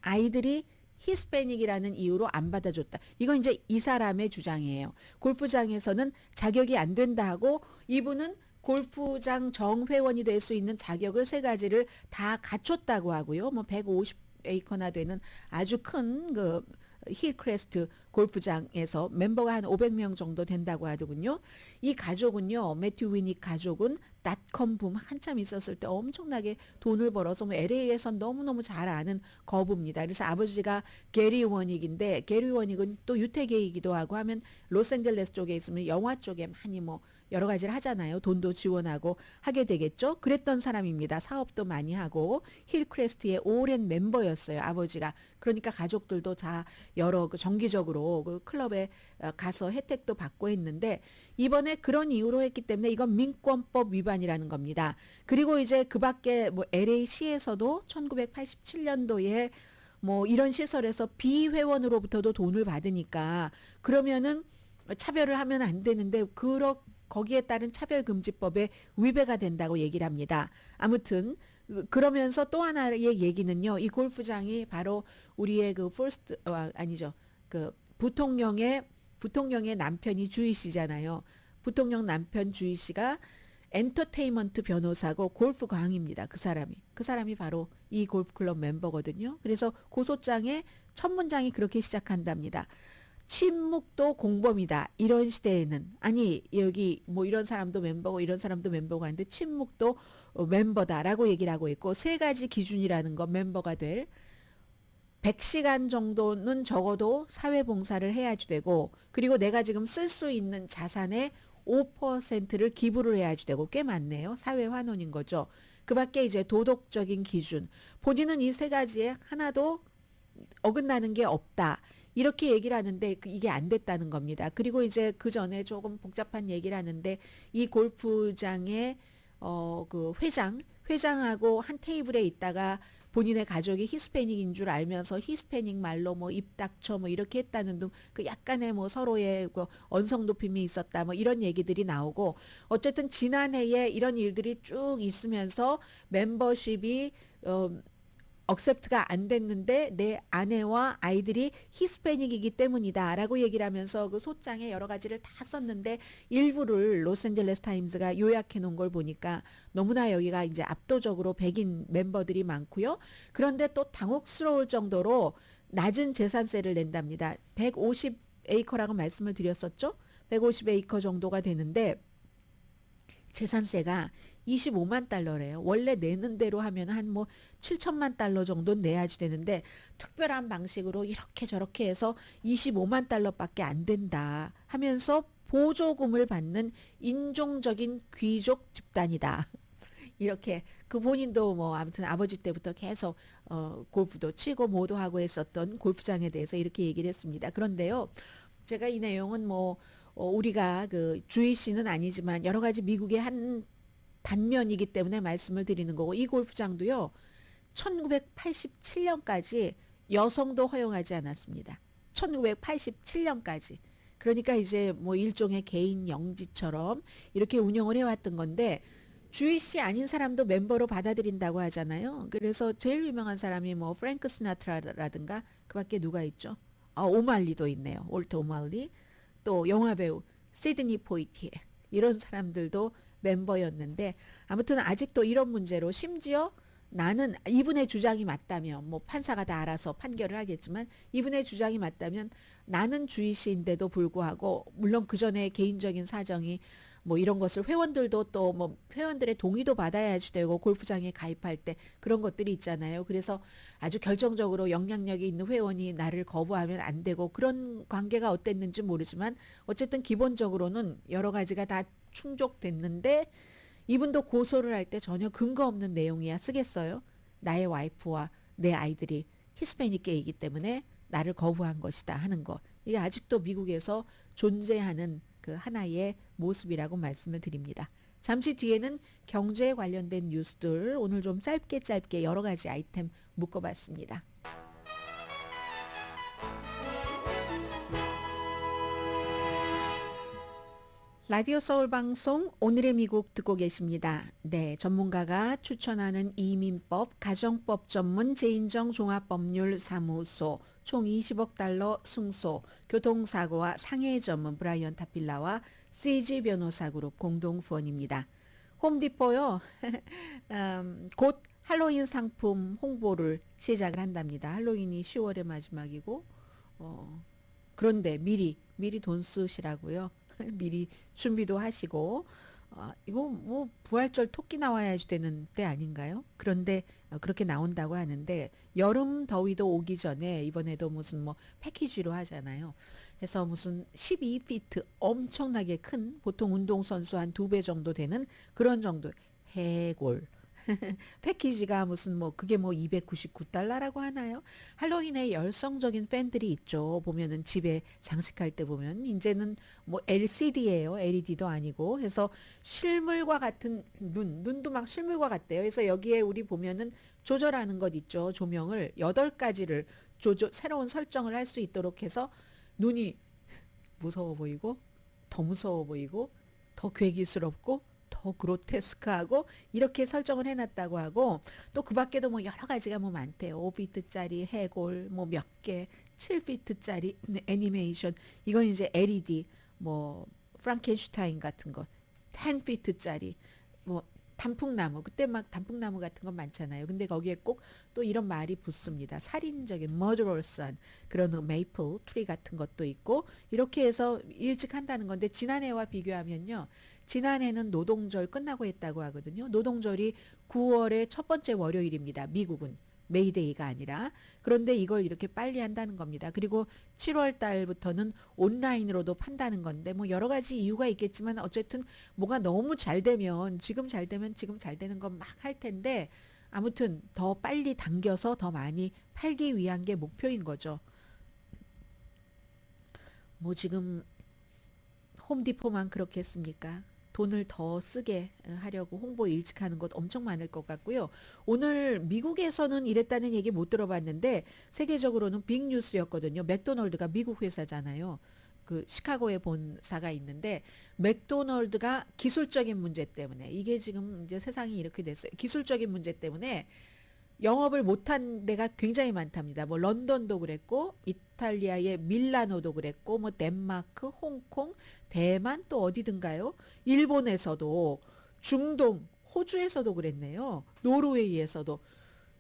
아이들이 히스패닉이라는 이유로 안 받아줬다. 이건 이제 이 사람의 주장이에요. 골프장에서는 자격이 안 된다 하고 이분은 골프장 정회원이 될 수 있는 자격을 세 가지를 다 갖췄다고 하고요. 뭐 150에이커나 되는 아주 큰 그 힐크레스트 골프장에서 멤버가 한 500명 정도 된다고 하더군요. 이 가족은요, 매튜 위닉 가족은 닷컴 붐 한참 있었을 때 엄청나게 돈을 벌어서 뭐 LA에서 너무너무 잘 아는 거부입니다. 그래서 아버지가 게리 워닉인데, 게리 워닉은 또 유태계이기도 하고 하면 로스앤젤레스 쪽에 있으면 영화 쪽에 많이 뭐 여러 가지를 하잖아요. 돈도 지원하고 하게 되겠죠. 그랬던 사람입니다. 사업도 많이 하고 힐크레스트의 오랜 멤버였어요. 아버지가. 그러니까 가족들도 다 여러 정기적으로 그 클럽에 가서 혜택도 받고 했는데 이번에 그런 이유로 했기 때문에 이건 민권법 위반이라는 겁니다. 그리고 이제 그 밖에 뭐 LA시에서도 1987년도에 뭐 이런 시설에서 비회원으로부터도 돈을 받으니까 그러면은 차별을 하면 안 되는데 거기에 따른 차별금지법에 위배가 된다고 얘기를 합니다. 아무튼 그러면서 또 하나의 얘기는요. 이 골프장이 바로 우리의 그 아니죠. 그 부통령의 남편이 주희 씨잖아요. 부통령 남편 주희 씨가 엔터테인먼트 변호사고 골프 광입니다. 그 사람이 바로 이 골프클럽 멤버거든요. 그래서 고소장에 첫 문장이 그렇게 시작한답니다. 침묵도 공범이다. 이런 시대에는 아니 여기 뭐 이런 사람도 멤버고 이런 사람도 멤버가 있는데 침묵도 멤버다라고 얘기를 하고 있고 세 가지 기준이라는 거 멤버가 될 100시간 정도는 적어도 사회봉사를 해야지 되고 그리고 내가 지금 쓸 수 있는 자산의 5%를 기부를 해야지 되고 꽤 많네요. 사회환원인 거죠. 그 밖에 이제 도덕적인 기준 본인은 이 세 가지에 하나도 어긋나는 게 없다. 이렇게 얘기를 하는데 이게 안 됐다는 겁니다. 그리고 이제 그 전에 조금 복잡한 얘기를 하는데 이 골프장의 그 회장하고 한 테이블에 있다가 본인의 가족이 히스패닉인 줄 알면서 히스패닉 말로 뭐 입 닥쳐 뭐 이렇게 했다는 등 그 약간의 뭐 서로의 그 언성 높임이 있었다 뭐 이런 얘기들이 나오고 어쨌든 지난해에 이런 일들이 쭉 있으면서 멤버십이 억셉트가 안 됐는데 내 아내와 아이들이 히스패닉이기 때문이다라고 얘기를 하면서 그 소장에 여러 가지를 다 썼는데 일부를 로스앤젤레스 타임즈가 요약해 놓은 걸 보니까 너무나 여기가 이제 압도적으로 백인 멤버들이 많고요. 그런데 또 당혹스러울 정도로 낮은 재산세를 낸답니다. 150에이커라고 말씀을 드렸었죠. 150에이커 정도가 되는데 재산세가 25만 달러래요. 원래 내는 대로 하면 한 뭐 7천만 달러 정도 내야지 되는데 특별한 방식으로 이렇게 저렇게 해서 25만 달러밖에 안 된다 하면서 보조금을 받는 인종적인 귀족 집단이다. 이렇게 그 본인도 뭐 아무튼 아버지 때부터 계속 골프도 치고 뭐도 하고 했었던 골프장에 대해서 이렇게 얘기를 했습니다. 그런데요. 제가 이 내용은 뭐 우리가 그 주희 씨는 아니지만 여러 가지 미국의 한 단면이기 때문에 말씀을 드리는 거고 이 골프장도요. 1987년까지 여성도 허용하지 않았습니다. 1987년까지. 그러니까 이제 뭐 일종의 개인 영지처럼 이렇게 운영을 해왔던 건데 주희 씨 아닌 사람도 멤버로 받아들인다고 하잖아요. 그래서 제일 유명한 사람이 뭐 프랭크 시나트라라든가 그밖에 누가 있죠? 오말리도 있네요. 올터 오말리. 또 영화배우 시드니 포이티에 이런 사람들도 멤버였는데 아무튼 아직도 이런 문제로 심지어 나는 이분의 주장이 맞다면 뭐 판사가 다 알아서 판결을 하겠지만 이분의 주장이 맞다면 나는 주희 씨인데도 불구하고 물론 그 전에 개인적인 사정이 뭐 이런 것을 회원들도 또 뭐 회원들의 동의도 받아야지 되고 골프장에 가입할 때 그런 것들이 있잖아요. 그래서 아주 결정적으로 영향력이 있는 회원이 나를 거부하면 안 되고 그런 관계가 어땠는지 모르지만 어쨌든 기본적으로는 여러 가지가 다 충족됐는데 이분도 고소를 할 때 전혀 근거 없는 내용이야 쓰겠어요. 나의 와이프와 내 아이들이 히스패닉계이기 때문에 나를 거부한 것이다 하는 거. 이게 아직도 미국에서 존재하는 그 하나의 모습이라고 말씀을 드립니다. 잠시 뒤에는 경제에 관련된 뉴스들 오늘 좀 짧게 여러 가지 아이템 묶어봤습니다. 라디오 서울 방송 오늘의 미국 듣고 계십니다. 네, 전문가가 추천하는 이민법, 가정법 전문 재인정 종합법률 사무소, 총 20억 달러 승소, 교통사고와 상해 전문 브라이언 타필라와 CG 변호사 그룹 공동 후원입니다. 홈디포요. 곧 할로윈 상품 홍보를 시작을 한답니다. 할로윈이 10월의 마지막이고 그런데 미리 돈 쓰시라고요. 미리 준비도 하시고 이거 뭐 부활절 토끼 나와야지 되는 때 아닌가요? 그런데 그렇게 나온다고 하는데 여름 더위도 오기 전에 이번에도 무슨 뭐 패키지로 하잖아요. 그래서 무슨 12피트 엄청나게 큰 보통 운동선수 한 2배 정도 되는 그런 정도 해골 패키지가 무슨 뭐 그게 뭐 299달러라고 하나요? 할로윈에 열성적인 팬들이 있죠. 보면은 집에 장식할 때 보면 이제는 뭐 LCD예요. LED도 아니고 해서 실물과 같은 눈도 막 실물과 같대요. 그래서 여기에 우리 보면은 조절하는 것 있죠. 조명을 8가지를 새로운 설정을 할 수 있도록 해서 눈이 무서워 보이고 더 무서워 보이고 더 괴기스럽고 더 그로테스크하고 이렇게 설정을 해놨다고 하고 또 그 밖에도 뭐 여러 가지가 뭐 많대요. 5피트짜리 해골 뭐 몇 개, 7피트짜리 애니메이션 이건 이제 LED 뭐 프랑켄슈타인 같은 거 10피트짜리 뭐 단풍나무 그때 막 단풍나무 같은 건 많잖아요. 근데 거기에 꼭 또 이런 말이 붙습니다. 살인적인 murderous 그런 메이플 트리 같은 것도 있고 이렇게 해서 일찍 한다는 건데 지난해와 비교하면요. 지난해는 노동절 끝나고 했다고 하거든요. 노동절이 9월의 첫 번째 월요일입니다. 미국은 메이데이가 아니라. 그런데 이걸 이렇게 빨리 한다는 겁니다. 그리고 7월 달부터는 온라인으로도 판다는 건데 뭐 여러 가지 이유가 있겠지만 어쨌든 뭐가 너무 잘 되면 지금 잘 되는 건 막 할 텐데 아무튼 더 빨리 당겨서 더 많이 팔기 위한 게 목표인 거죠. 뭐 지금 홈디포만 그렇게 했습니까? 돈을 더 쓰게 하려고 홍보 일찍 하는 것 엄청 많을 것 같고요. 오늘 미국에서는 이랬다는 얘기 못 들어봤는데 세계적으로는 빅뉴스였거든요. 맥도널드가 미국 회사잖아요. 그 시카고에 본사가 있는데 맥도널드가 기술적인 문제 때문에 이게 지금 이제 세상이 이렇게 됐어요. 기술적인 문제 때문에 영업을 못한 데가 굉장히 많답니다. 뭐 런던도 그랬고 이탈리아의 밀라노도 그랬고 뭐 덴마크, 홍콩, 대만 또 어디든가요? 일본에서도 중동, 호주에서도 그랬네요. 노르웨이에서도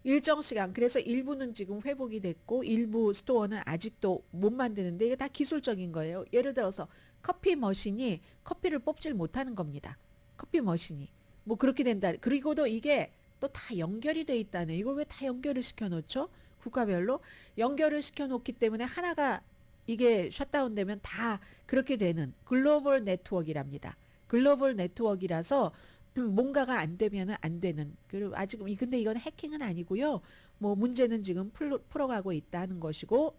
일정 시간 그래서 일부는 지금 회복이 됐고 일부 스토어는 아직도 못 만드는데 이게 다 기술적인 거예요. 예를 들어서 커피 머신이 커피를 뽑질 못하는 겁니다. 커피 머신이 뭐 그렇게 된다. 그리고도 이게 또 다 연결이 돼 있다네. 이걸 왜 다 연결을 시켜놓죠? 국가별로 연결을 시켜놓기 때문에 하나가 이게 셧다운 되면 다 그렇게 되는 글로벌 네트워크랍니다. 글로벌 네트워크라서 뭔가가 안 되면 안 되는. 그리고 아직 근데 이건 해킹은 아니고요. 뭐 문제는 지금 풀어가고 있다는 것이고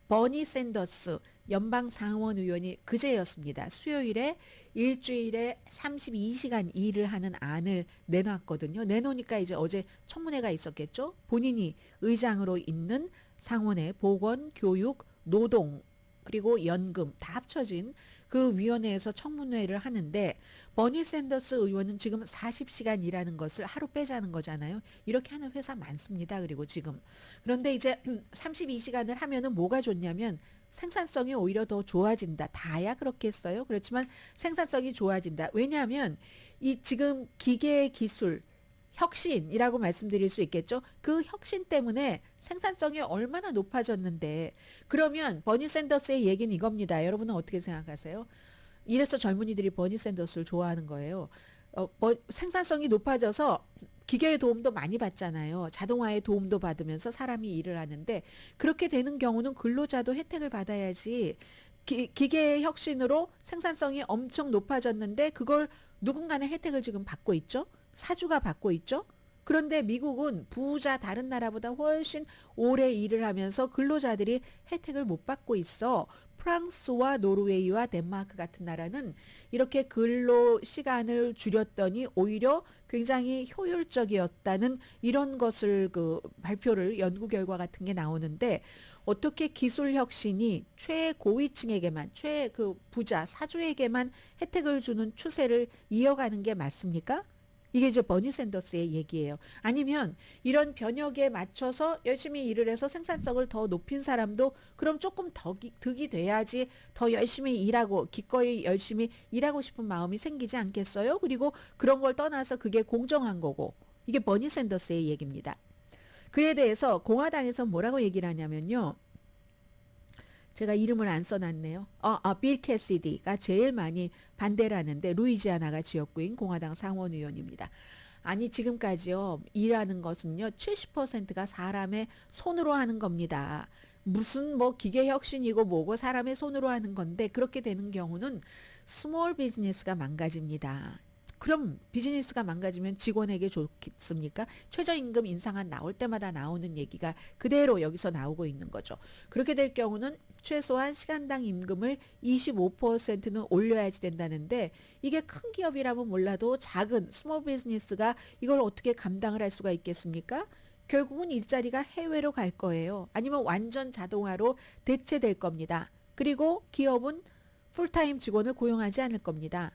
버니 샌더스 연방 상원 의원이 그제였습니다. 수요일에 일주일에 32시간 일을 하는 안을 내놨거든요. 내놓으니까 이제 어제 청문회가 있었겠죠. 본인이 의장으로 있는 상원의 보건, 교육, 노동 그리고 연금 다 합쳐진 그 위원회에서 청문회를 하는데 버니 샌더스 의원은 지금 40시간 일하는 것을 하루 빼자는 거잖아요. 이렇게 하는 회사 많습니다. 그리고 지금 그런데 이제 32시간을 하면은 뭐가 좋냐면 생산성이 오히려 더 좋아진다. 다야 그렇게 했어요. 그렇지만 생산성이 좋아진다. 왜냐하면 이 지금 기계 기술 혁신이라고 말씀드릴 수 있겠죠. 그 혁신 때문에 생산성이 얼마나 높아졌는데 그러면 버니 샌더스의 얘기는 이겁니다. 여러분은 어떻게 생각하세요? 이래서 젊은이들이 버니 샌더스를 좋아하는 거예요. 생산성이 높아져서 기계의 도움도 많이 받잖아요. 자동화의 도움도 받으면서 사람이 일을 하는데 그렇게 되는 경우는 근로자도 혜택을 받아야지. 기계의 혁신으로 생산성이 엄청 높아졌는데 그걸 누군가는 혜택을 지금 받고 있죠. 사주가 받고 있죠. 그런데 미국은 부자 다른 나라보다 훨씬 오래 일을 하면서 근로자들이 혜택을 못 받고 있어. 프랑스와 노르웨이와 덴마크 같은 나라는 이렇게 근로 시간을 줄였더니 오히려 굉장히 효율적이었다는 이런 것을 그 발표를 연구 결과 같은 게 나오는데 어떻게 기술 혁신이 최고위층에게만 최그 부자 사주에게만 혜택을 주는 추세를 이어가는 게 맞습니까? 이게 이제 버니 샌더스의 얘기예요. 아니면 이런 변혁에 맞춰서 열심히 일을 해서 생산성을 더 높인 사람도 그럼 조금 더 득이 돼야지 더 열심히 일하고 기꺼이 열심히 일하고 싶은 마음이 생기지 않겠어요? 그리고 그런 걸 떠나서 그게 공정한 거고 이게 버니 샌더스의 얘기입니다. 그에 대해서 공화당에서 뭐라고 얘기를 하냐면요. 제가 이름을 안 써놨네요. 빌 캐시디가 제일 많이 반대를 하는데 루이지아나가 지역구인 공화당 상원의원입니다. 아니 지금까지요. 일하는 것은요. 70%가 사람의 손으로 하는 겁니다. 무슨 뭐 기계 혁신이고 뭐고 사람의 손으로 하는 건데 그렇게 되는 경우는 스몰 비즈니스가 망가집니다. 그럼 비즈니스가 망가지면 직원에게 좋겠습니까? 최저임금 인상안 나올 때마다 나오는 얘기가 그대로 여기서 나오고 있는 거죠. 그렇게 될 경우는 최소한 시간당 임금을 25%는 올려야지 된다는데 이게 큰 기업이라면 몰라도 작은 스몰 비즈니스가 이걸 어떻게 감당을 할 수가 있겠습니까? 결국은 일자리가 해외로 갈 거예요. 아니면 완전 자동화로 대체될 겁니다. 그리고 기업은 풀타임 직원을 고용하지 않을 겁니다.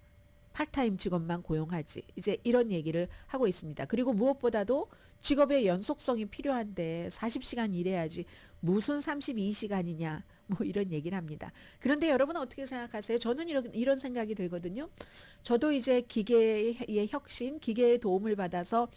파트타임 직원만 고용하지. 이제 이런 얘기를 하고 있습니다. 그리고 무엇보다도 직업의 연속성이 필요한데 40시간 일해야지 무슨 32시간이냐 뭐 이런 얘기를 합니다. 그런데 여러분은 어떻게 생각하세요? 저는 이런 생각이 들거든요. 저도 이제 기계의 혁신, 기계의 도움을 받아서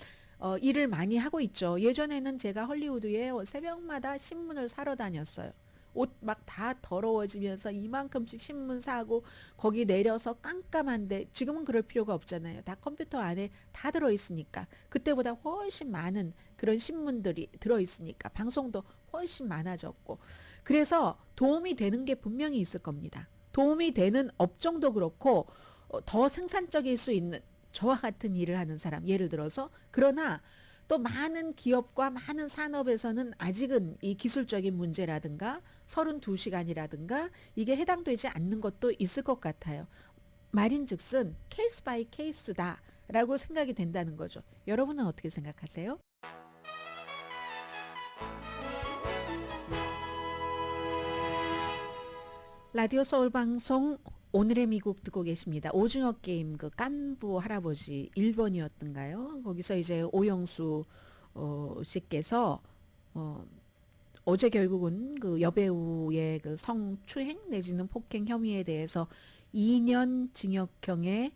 일을 많이 하고 있죠. 예전에는 제가 헐리우드에 새벽마다 신문을 사러 다녔어요. 옷 막 다 더러워지면서 이만큼씩 신문 사고 거기 내려서 깜깜한데 지금은 그럴 필요가 없잖아요. 다 컴퓨터 안에 다 들어있으니까 그때보다 훨씬 많은 그런 신문들이 들어있으니까 방송도 훨씬 많아졌고 그래서 도움이 되는 게 분명히 있을 겁니다. 도움이 되는 업종도 그렇고 더 생산적일 수 있는 저와 같은 일을 하는 사람 예를 들어서 그러나 또 많은 기업과 많은 산업에서는 아직은 이 기술적인 문제라든가 32시간이라든가 이게 해당되지 않는 것도 있을 것 같아요. 말인즉슨 케이스 바이 케이스다 라고 생각이 된다는 거죠. 여러분은 어떻게 생각하세요? 라디오 서울 방송 오늘의 미국 듣고 계십니다. 오징어 게임 그 깐부 할아버지 1번이었던가요? 거기서 이제 오영수 씨께서 어제 결국은 그 여배우의 그 성추행 내지는 폭행 혐의에 대해서 2년 징역형에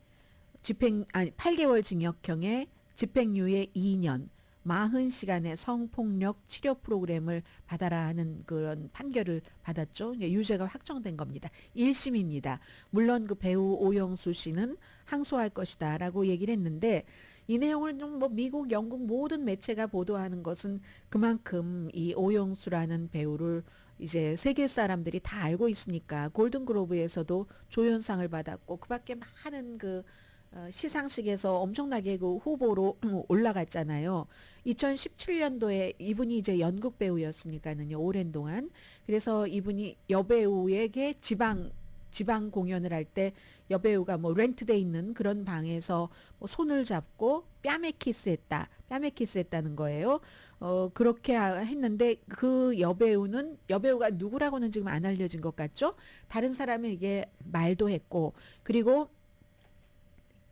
8개월 징역형에 집행유예 2년 40시간의 성폭력 치료 프로그램을 받아라 하는 그런 판결을 받았죠. 유죄가 확정된 겁니다. 1심입니다. 물론 그 배우 오영수 씨는 항소할 것이다 라고 얘기를 했는데 이 내용을 좀 뭐 미국, 영국 모든 매체가 보도하는 것은 그만큼 이 오영수라는 배우를 이제 세계 사람들이 다 알고 있으니까 골든글로브에서도 조연상을 받았고 그밖에 많은 그 시상식에서 엄청나게 그 후보로 올라갔잖아요. 2017년도에 이분이 이제 연극 배우였으니까는요. 오랜 동안. 그래서 이분이 여배우에게 지방 공연을 할 때 여배우가 뭐 렌트돼 있는 그런 방에서 뭐 손을 잡고 뺨에 키스했다는 거예요. 그렇게 했는데 그 여배우가 누구라고는 지금 안 알려진 것 같죠? 다른 사람에게 말도 했고 그리고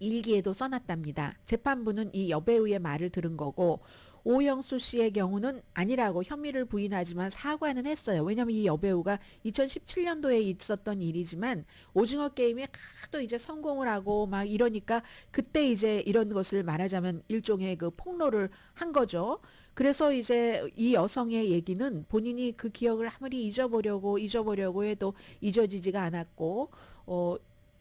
일기에도 써놨답니다. 재판부는 이 여배우의 말을 들은 거고 오영수 씨의 경우는 아니라고 혐의를 부인하지만 사과는 했어요. 왜냐하면 이 여배우가 2017년도에 있었던 일이지만 오징어 게임에 하도 이제 성공을 하고 막 이러니까 그때 이제 이런 것을 말하자면 일종의 그 폭로를 한 거죠. 그래서 이제 이 여성의 얘기는 본인이 그 기억을 아무리 잊어보려고 해도 잊어지지가 않았고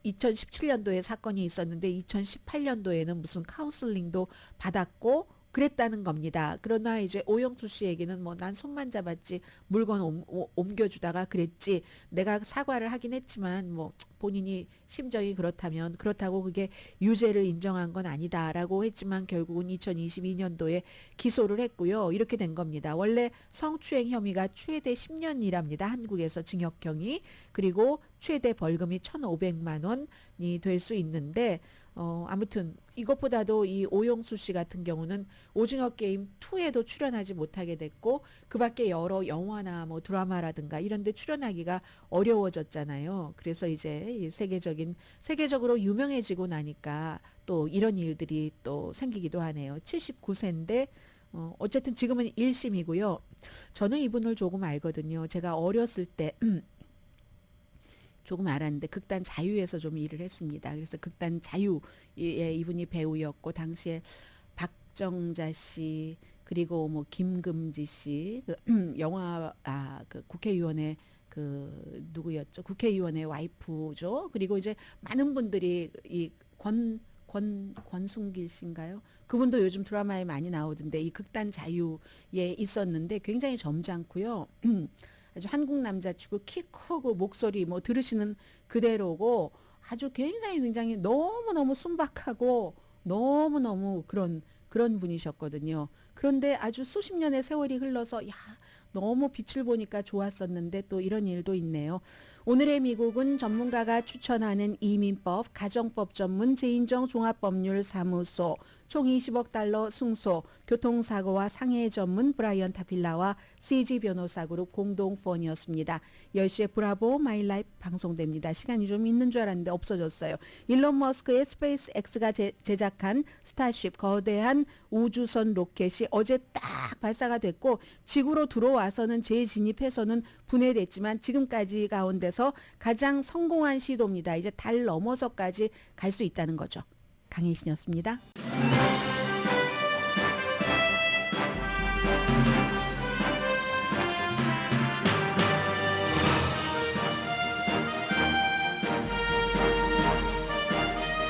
2017년도에 사건이 있었는데 2018년도에는 무슨 카운슬링도 받았고 그랬다는 겁니다. 그러나 이제 오영수 씨 얘기는 뭐 난 손만 잡았지 물건 옮겨주다가 그랬지 내가 사과를 하긴 했지만 뭐 본인이 심정이 그렇다면 그렇다고 그게 유죄를 인정한 건 아니다라고 했지만 결국은 2022년도에 기소를 했고요. 이렇게 된 겁니다. 원래 성추행 혐의가 최대 10년이랍니다. 한국에서 징역형이. 그리고 최대 벌금이 1,500만 원이 될 수 있는데 아무튼 이것보다도 이 오용수 씨 같은 경우는 오징어 게임 2에도 출연하지 못하게 됐고 그 밖에 여러 영화나 뭐 드라마라든가 이런 데 출연하기가 어려워졌잖아요. 그래서 이제 이 세계적으로 유명해지고 나니까 또 이런 일들이 또 생기기도 하네요. 79세인데 어쨌든 지금은 1심이고요. 저는 이분을 조금 알거든요. 제가 어렸을 때 조금 알았는데 극단 자유에서 좀 일을 했습니다. 그래서 극단 자유에 이분이 배우였고 당시에 박정자 씨 그리고 뭐 김금지 씨 영화 그 국회의원의 그 누구였죠? 국회의원의 와이프죠. 그리고 이제 많은 분들이 이 권순길 씨인가요? 그분도 요즘 드라마에 많이 나오던데 이 극단 자유에 있었는데 굉장히 점잖고요. 아주 한국 남자치고 키 크고 목소리 뭐 들으시는 그대로고 아주 굉장히 너무너무 순박하고 너무너무 그런 분이셨거든요. 그런데 아주 수십 년의 세월이 흘러서 야 너무 빛을 보니까 좋았었는데 또 이런 일도 있네요. 오늘의 미국은 전문가가 추천하는 이민법, 가정법 전문 재인정 종합법률사무소, 총 20억 달러 승소, 교통사고와 상해 전문 브라이언 타필라와 CG 변호사그룹 공동후원이었습니다. 10시에 브라보 마이라이프 방송됩니다. 시간이 좀 있는 줄 알았는데 없어졌어요. 일론 머스크의 스페이스 X가 제작한 스타쉽 거대한 우주선 로켓이 어제 딱 발사가 됐고 지구로 들어와서는 재진입해서는 분해됐지만 지금까지 가운데서 가장 성공한 시도입니다. 이제 달 넘어서까지 갈 수 있다는 거죠. 강혜신이었습니다.